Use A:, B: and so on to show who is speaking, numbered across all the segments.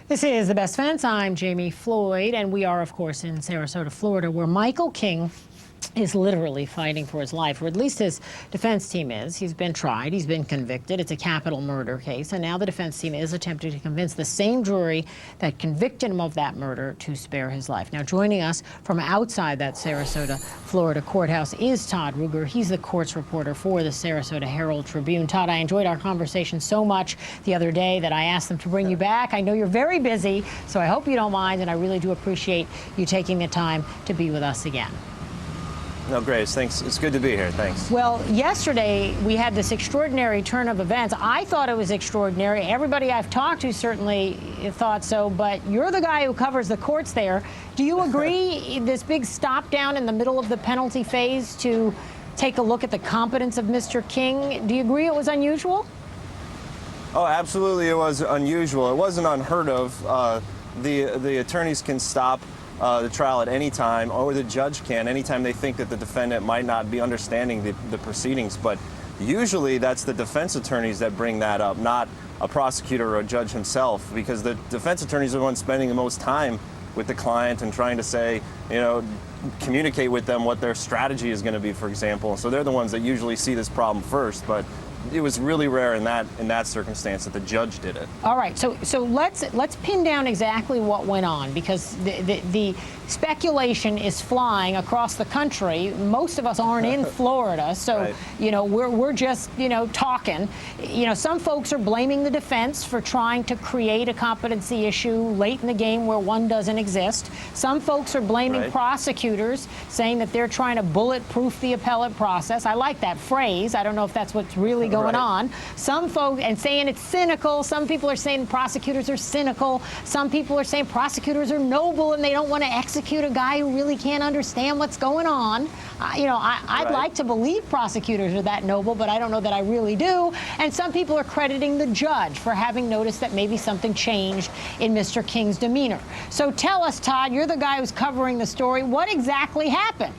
A: This is The Best Fence. I'm Jami Floyd, and we are, of course, in Sarasota, Florida, where Michael King is literally fighting for his life, or at least his defense team is. He's been tried, he's been convicted. It's a capital murder case, and now the defense team is attempting to convince the same jury that convicted him of that murder to spare his life. Now, joining us from outside that Sarasota, Florida courthouse is Todd Ruger. He's the courts reporter for the Sarasota Herald-Tribune. Todd, I enjoyed our conversation so much the other day that I asked them to bring you back. I know you're very busy, so I hope you don't mind, and I really do appreciate you taking the time to be with us again.
B: No, Grace, thanks. It's good to be here. Thanks.
A: Well, yesterday we had this extraordinary turn of events. I thought it was extraordinary. Everybody I've talked to certainly thought so, but you're the guy who covers the courts there. Do you agree this big stop down in the middle of the penalty phase to take a look at the competence of Mr. King? Do you agree it was unusual?
B: Oh, absolutely, it was unusual. It wasn't unheard of. The attorneys can stop the trial at any time, or the judge can, anytime they think that the defendant might not be understanding the proceedings. But usually that's the defense attorneys that bring that up, not a prosecutor or a judge himself, because the defense attorneys are the ones spending the most time with the client and trying to say, communicate with them what their strategy is going to be, for example. So they're the ones that usually see this problem first. But it was really rare in that circumstance that the judge did it.
A: All right, so let's pin down exactly what went on, because the speculation is flying across the country. Most of us aren't in Florida, so right. We're just talking. Some folks are blaming the defense for trying to create a competency issue late in the game where one doesn't exist. Some folks are blaming right. prosecutors, saying that they're trying to bulletproof the appellate process. I like that phrase. I don't know if that's what's really going
B: right.
A: on. Some folks, and saying it's cynical. Some people are saying prosecutors are cynical. Some people are saying prosecutors are noble and they don't want to execute a guy who really can't understand what's going on. I'd
B: right.
A: like to believe prosecutors are that noble, but I don't know that I really do. And some people are crediting the judge for having noticed that maybe something changed in Mr. King's demeanor. So tell us, Todd, you're the guy who's covering the story. What exactly happened?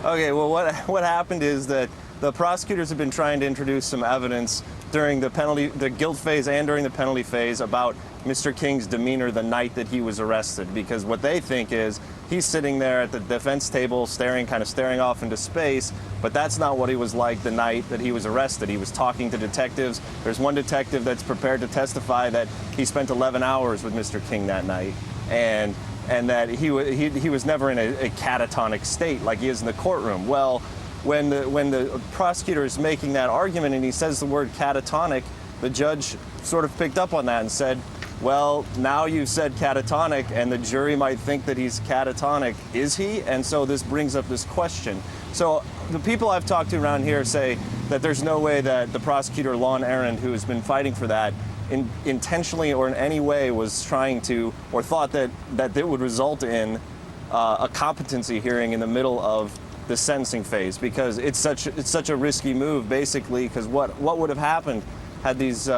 B: Okay, well, what happened is that the prosecutors have been trying to introduce some evidence during the guilt phase and during the penalty phase about Mr. King's demeanor the night that he was arrested, because what they think is he's sitting there at the defense table kind of staring off into space, but that's not what he was like the night that he was arrested. He was talking to detectives. There's one detective that's prepared to testify that he spent 11 hours with Mr. King that night, and that he was never in a catatonic state like he is in the courtroom. Well, when the prosecutor is making that argument and he says the word catatonic, the judge sort of picked up on that and said, well, now you've said catatonic, and the jury might think that he's catatonic. Is he? And so this brings up this question. So the people I've talked to around here say that there's no way that the prosecutor, Lon Errand, who has been fighting for that, intentionally or in any way was trying to, or thought that it would result in a competency hearing in the middle of the sentencing phase, because it's such a risky move, basically, because what would have happened had these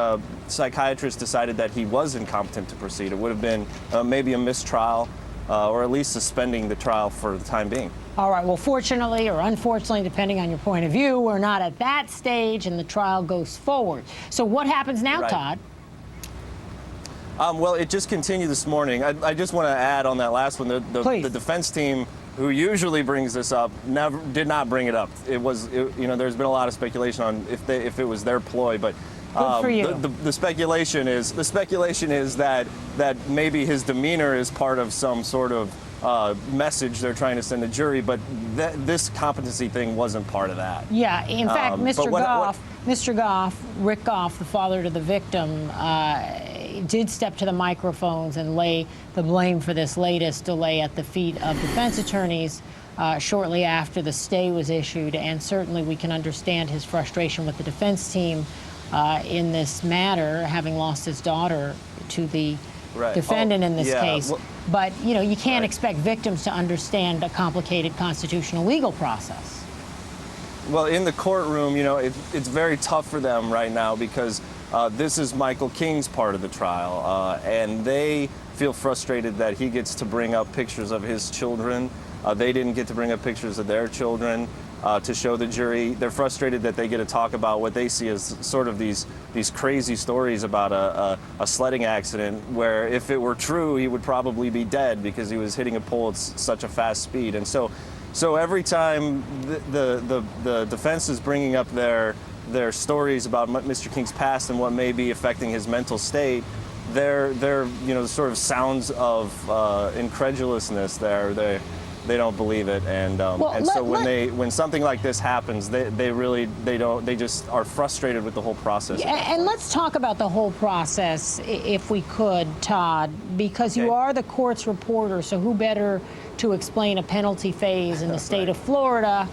B: psychiatrists decided that he was incompetent to proceed? It would have been maybe a mistrial, or at least suspending the trial for the time being.
A: All right, well, fortunately or unfortunately, depending on your point of view, we're not at that stage and the trial goes forward. So what happens now,
B: right.
A: Todd?
B: Well, it just continued this morning. I just want to add on that last one, the defense team, who usually brings this up, did not bring it up. There's been a lot of speculation on if it was their ploy, but
A: good for you.
B: The speculation is that maybe his demeanor is part of some sort of message they're trying to send the jury, but this competency thing wasn't part of that.
A: Yeah, in fact, Mr. Goff, Rick Goff, the father to the victim, did step to the microphones and lay the blame for this latest delay at the feet of defense attorneys shortly after the stay was issued, and certainly we can understand his frustration with the defense team in this matter, having lost his daughter to the defendant in this case. Well, but, you can't expect victims to understand a complicated constitutional legal process.
B: Well, in the courtroom, it's very tough for them right now, because this is Michael King's part of the trial, and they feel frustrated that he gets to bring up pictures of his children. They didn't get to bring up pictures of their children. to show the jury. They're frustrated that they get to talk about what they see as sort of these crazy stories about a sledding accident where if it were true, he would probably be dead because he was hitting a pole at such a fast speed. And so every time the defense is bringing up their stories about Mr. King's past and what may be affecting his mental state, they're sort of sounds of incredulousness there. They don't believe it, and so when something like this happens, they just are frustrated with the whole process.
A: And let's talk about the whole process, if we could, Todd, because you are the court's reporter. So who better to explain a penalty phase in the state of Florida,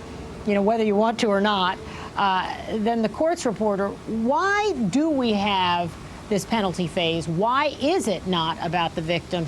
A: whether you want to or not, than the court's reporter? Why do we have this penalty phase? Why is it not about the victim?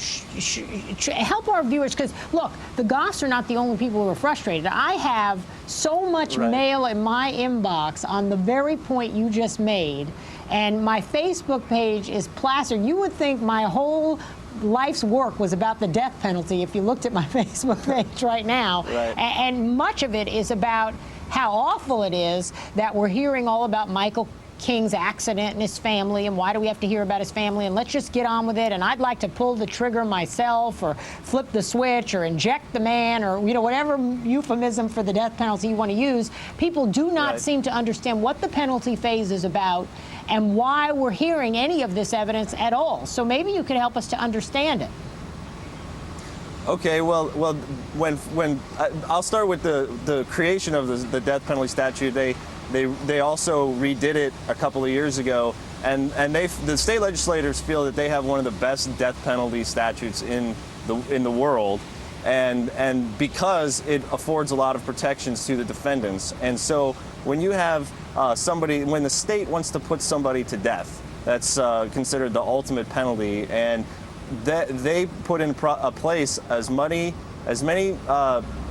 A: Help our viewers, because look, the Goffs are not the only people who are frustrated. I have so much mail in my inbox on the very point you just made, and my Facebook page is plastered. You would think my whole life's work was about the death penalty if you looked at my Facebook page right now. And much of it is about how awful it is that we're hearing all about Michael King's accident and his family, and why do we have to hear about his family, and let's just get on with it, and I'd like to pull the trigger myself or flip the switch or inject the man, or whatever euphemism for the death penalty you want to use. People do not seem to understand what the penalty phase is about and why we're hearing any of this evidence at all. So maybe you could help us to understand it.
B: Okay, well, when I'll start with the creation of the death penalty statute. They also redid it a couple of years ago, and the state legislators feel that they have one of the best death penalty statutes in the world, and because it affords a lot of protections to the defendants. And so when you have when the state wants to put somebody to death, that's considered the ultimate penalty, and they put in place as many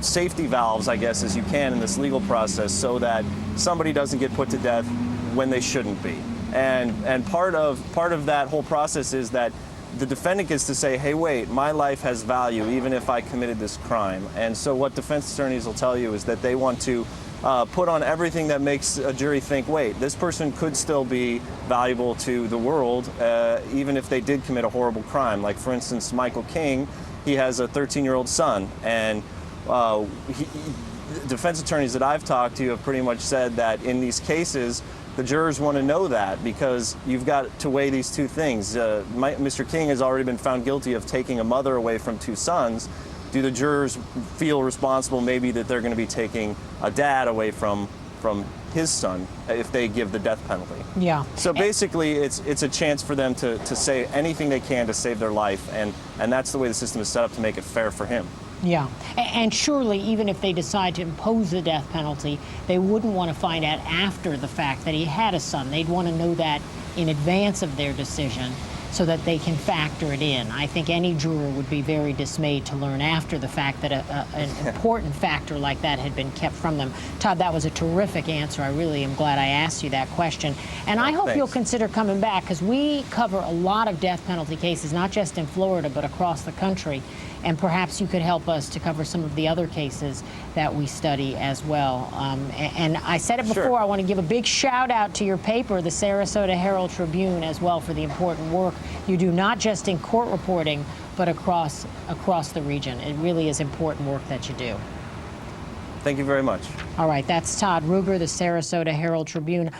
B: safety valves, I guess, as you can in this legal process, so that somebody doesn't get put to death when they shouldn't be. And part of that whole process is that the defendant gets to say, hey, wait, my life has value even if I committed this crime. And so what defense attorneys will tell you is that they want to put on everything that makes a jury think, wait, this person could still be valuable to the world even if they did commit a horrible crime. Like, for instance, Michael King, he has a 13-year-old son, and defense attorneys that I've talked to have pretty much said that in these cases, the jurors want to know that because you've got to weigh these two things. Mr. King has already been found guilty of taking a mother away from two sons. Do the jurors feel responsible maybe that they're going to be taking a dad away from his son if they give the death penalty?
A: Yeah.
B: So basically, it's a chance for them to say anything they can to save their life, and that's the way the system is set up to make it fair for him.
A: Yeah, and surely even if they decide to impose the death penalty, they wouldn't want to find out after the fact that he had a son. They'd want to know that in advance of their decision so that they can factor it in. I think any juror would be very dismayed to learn after the fact that an important factor like that had been kept from them. Todd, that was a terrific answer. I really am glad I asked you that question. And I hope you'll consider coming back, because we cover a lot of death penalty cases, not just in Florida, but across the country. And perhaps you could help us to cover some of the other cases that we study as well. And I said it before, I want to give a big shout out to your paper, the Sarasota Herald-Tribune, as well, for the important work you do, not just in court reporting, but across the region. It really is important work that you do.
B: Thank you very much.
A: All right, that's Todd Ruger, the Sarasota Herald-Tribune.